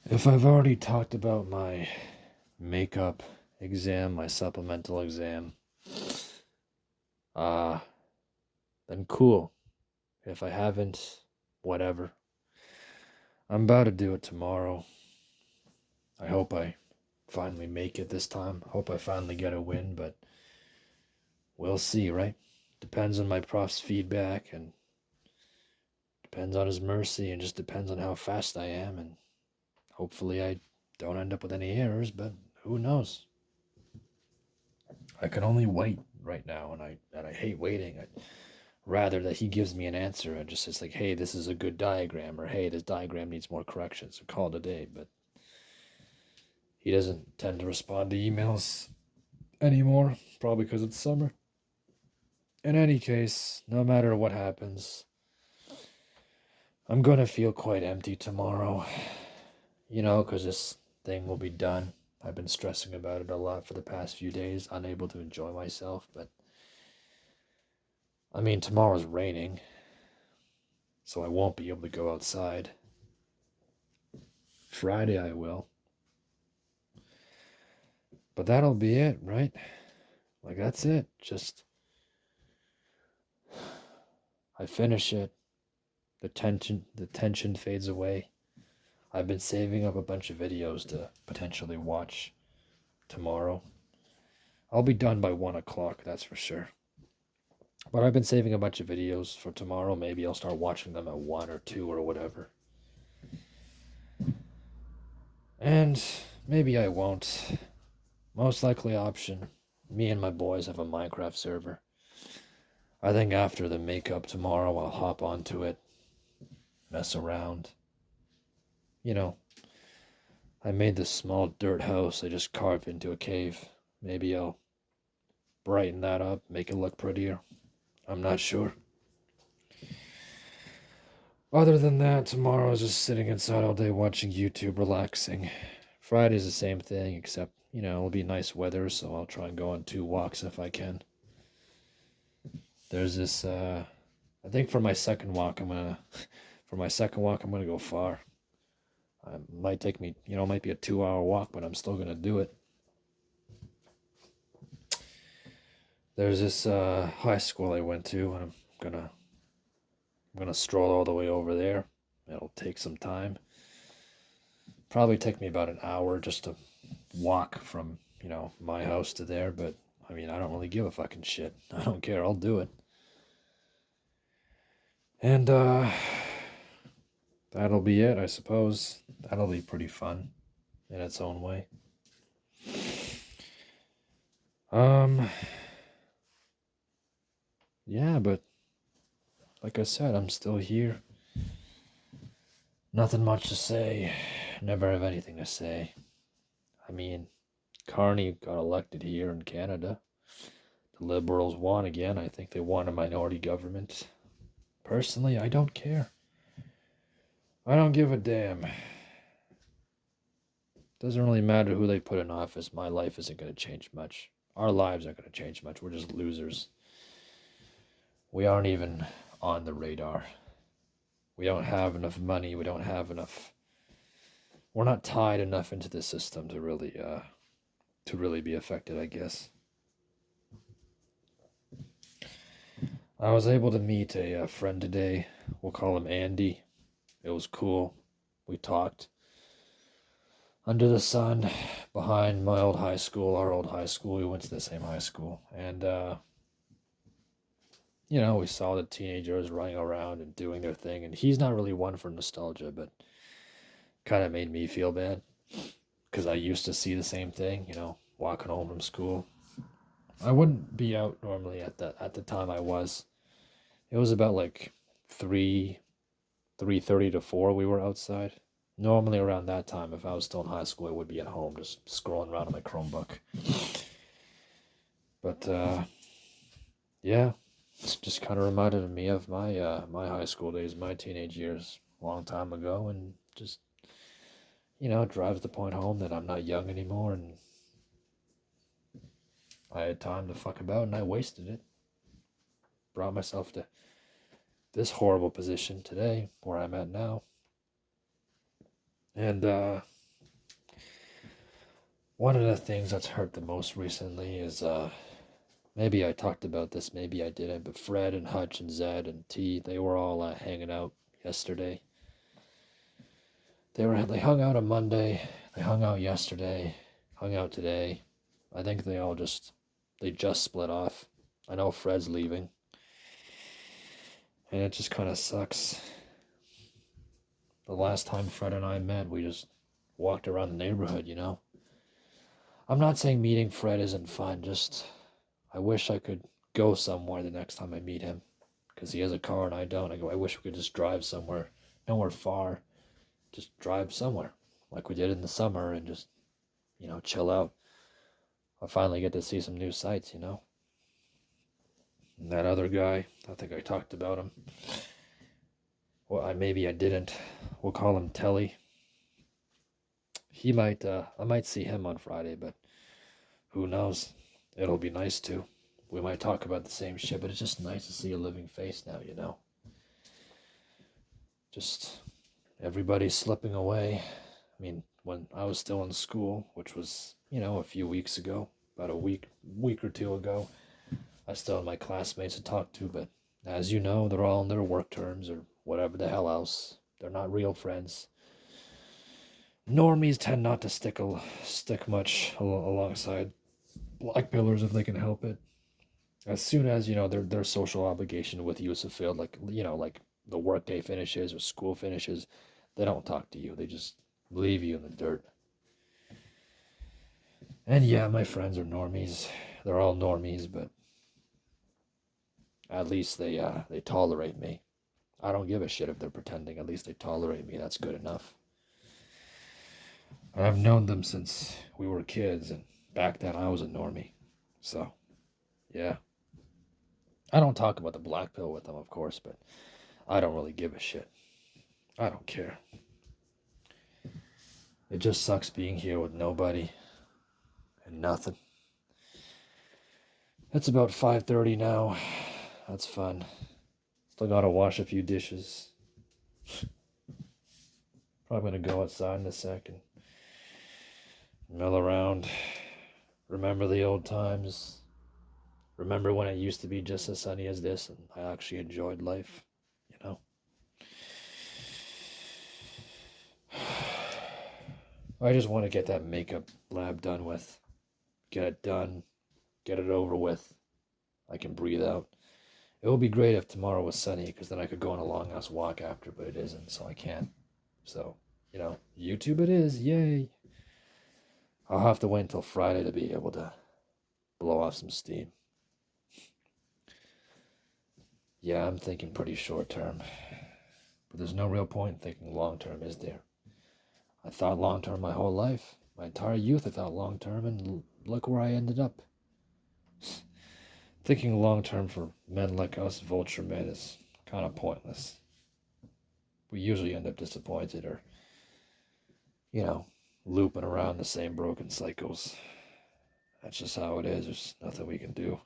If I've already talked about my makeup exam, my supplemental exam, uh, then cool. If I haven't, whatever. I'm about to do it tomorrow. I hope I finally make it this time. Hope I finally get a win, but we'll see, right? Depends on my prof's feedback and depends on his mercy and just depends on how fast I am and hopefully I don't end up with any errors, but who knows? I can only wait right now and I hate waiting. I'd rather that he gives me an answer and just says like, hey, this is a good diagram or hey, this diagram needs more corrections. So call it a day, but he doesn't tend to respond to emails anymore, probably because it's summer. In any case, no matter what happens, I'm going to feel quite empty tomorrow, because this thing will be done. I've been stressing about it a lot for the past few days, unable to enjoy myself, but I mean, tomorrow's raining, so I won't be able to go outside. Friday I will. But that'll be it, right? Like, that's it. Just, I finish it. The tension fades away. I've been saving up a bunch of videos to potentially watch tomorrow. I'll be done by 1 o'clock, that's for sure. But I've been saving a bunch of videos for tomorrow. Maybe I'll start watching them at 1 or 2 or whatever. And maybe I won't. Most likely option. Me and my boys have a Minecraft server. I think after the makeup tomorrow, I'll hop onto it, mess around. You know, I made this small dirt house I just carved into a cave. Maybe I'll brighten that up, make it look prettier. I'm not sure. Other than that, tomorrow I was just sitting inside all day watching YouTube, relaxing. Friday's the same thing, except, it'll be nice weather, so I'll try and go on 2 walks if I can. There's this, I think for my second walk, I'm gonna go far. It might take me, it might be a 2-hour walk, but I'm still gonna do it. There's this high school I went to, and I'm gonna stroll all the way over there. It'll take some time. Probably take me about an hour just to walk from, my house to there, but I mean, I don't really give a fucking shit. I don't care. I'll do it. And that'll be it, I suppose. That'll be pretty fun in its own way. Um yeah, but like I said, I'm still here. Nothing much to say. Never have anything to say. I mean, Carney got elected here in Canada. The Liberals won again. I think they want a minority government. Personally, I don't care. I don't give a damn. Doesn't really matter who they put in office. My life isn't going to change much. Our lives aren't going to change much. We're just losers. We aren't even on the radar. We don't have enough money. We don't have enough. We're not tied enough into the system to really be affected, I guess. I was able to meet a friend today. We'll call him Andy. It was cool. We talked under the sun behind my old high school, our old high school. We went to the same high school. And, we saw the teenagers running around and doing their thing. And he's not really one for nostalgia, but kind of made me feel bad because I used to see the same thing, walking home from school. I wouldn't be out normally at the time I was. It was about like 3:30 to 4 we were outside. Normally around that time, if I was still in high school, I would be at home just scrolling around on my Chromebook. But yeah, it's just kind of reminded me of my high school days, my teenage years, a long time ago, and just drives the point home that I'm not young anymore, and I had time to fuck about, and I wasted it. Brought myself to this horrible position today, where I'm at now, and One of the things that's hurt the most recently is maybe I talked about this, maybe I didn't, but Fred and Hutch and Zed and T, they were all hanging out yesterday. They hung out on Monday, they hung out yesterday, hung out today. I think they just split off. I know Fred's leaving, and it just kind of sucks. The last time Fred and I met, we just walked around the neighborhood, you know. I'm not saying meeting Fred isn't fun, just I wish I could go somewhere the next time I meet him because he has a car and I don't. I wish we could just drive somewhere, nowhere far, just drive somewhere like we did in the summer and just, chill out. I finally get to see some new sights, you know. And that other guy, I think I talked about him. Well, maybe I didn't. We'll call him Telly. I might see him on Friday, but who knows? It'll be nice to. We might talk about the same shit, but it's just nice to see a living face now, you know? Just everybody's slipping away. I mean, when I was still in school, which was, a few weeks ago, about a week or two ago, I still had my classmates to talk to, but as you know, they're all on their work terms or whatever the hell else. They're not real friends. Normies tend not to stick much alongside black pillars if they can help it. As soon as their social obligation with you is fulfilled, like the workday finishes or school finishes, they don't talk to you. They just leave you in the dirt. And yeah, my friends are normies. They're all normies, but at least they tolerate me. I don't give a shit if they're pretending. At least they tolerate me. That's good enough. I've known them since we were kids, and back then I was a normie. So, yeah. I don't talk about the black pill with them, of course, but I don't really give a shit. I don't care. It just sucks being here with nobody and nothing. It's about 5:30 now. That's fun. Still gotta wash a few dishes. Probably gonna go outside in a second. Mill around. Remember the old times. Remember when it used to be just as sunny as this and I actually enjoyed life, you know? I just want to get that makeup lab done with. Get it done. Get it over with. I can breathe out. It would be great if tomorrow was sunny because then I could go on a long ass walk after, but it isn't, so I can't. So, YouTube it is. Yay. I'll have to wait until Friday to be able to blow off some steam. Yeah, I'm thinking pretty short term. But there's no real point in thinking long term, is there? I thought long term my whole life. My entire youth I thought long term, and look where I ended up. Thinking long term for men like us, vulture men, is kind of pointless. We usually end up disappointed or, looping around the same broken cycles. That's just how it is. There's nothing we can do.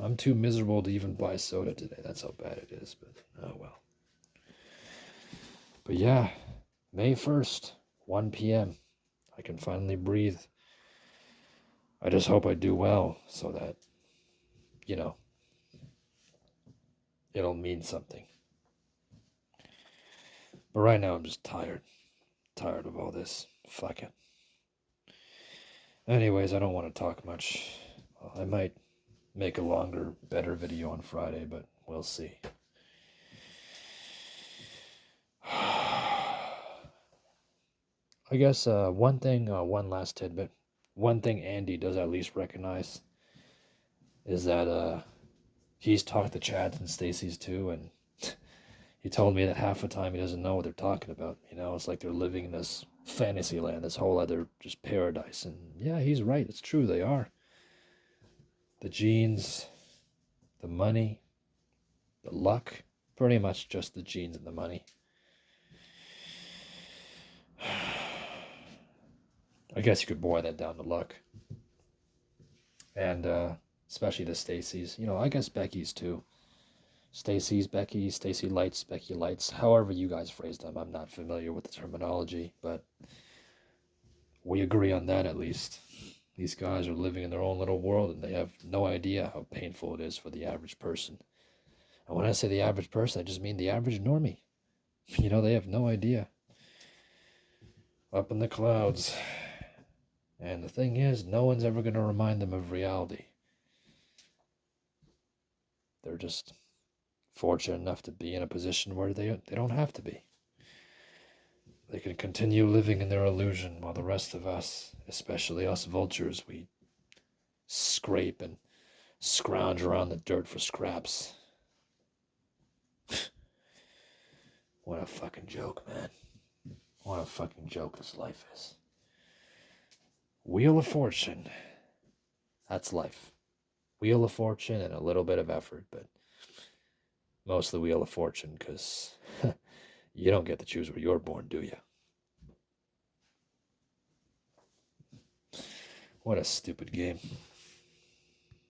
I'm too miserable to even buy soda today. That's how bad it is, but oh well. But yeah, May 1st, 1 p.m. I can finally breathe. I just hope I do well so that, it'll mean something. But right now I'm just tired. Tired of all this. Fuck it. Anyways, I don't want to talk much. I might make a longer, better video on Friday, but we'll see. I guess one last tidbit. One thing Andy does at least recognize is that he's talked to Chad's and Stacy's too, and he told me that half the time he doesn't know what they're talking about. It's like they're living in this fantasy land, this whole other just paradise. And yeah, he's right. It's true. They are. The genes, the money, the luck, pretty much just the genes and the money. I guess you could boil that down to luck. And especially the Stacy's. I guess Becky's too. Stacy's, Becky, Stacy Lights, Becky Lights, however you guys phrase them. I'm not familiar with the terminology, but We agree on that at least. These guys are living in their own little world and they have no idea how painful it is for the average person. And when I say the average person, I just mean the average normie. You know, they have no idea. Up in the clouds. And the thing is, no one's ever going to remind them of reality. They're just fortunate enough to be in a position where they don't have to be. They can continue living in their illusion while the rest of us, especially us vultures, we scrape and scrounge around the dirt for scraps. What a fucking joke, man. What a fucking joke this life is. Wheel of Fortune. That's life. Wheel of Fortune and a little bit of effort, but mostly Wheel of Fortune, because you don't get to choose where you're born, do you? What a stupid game.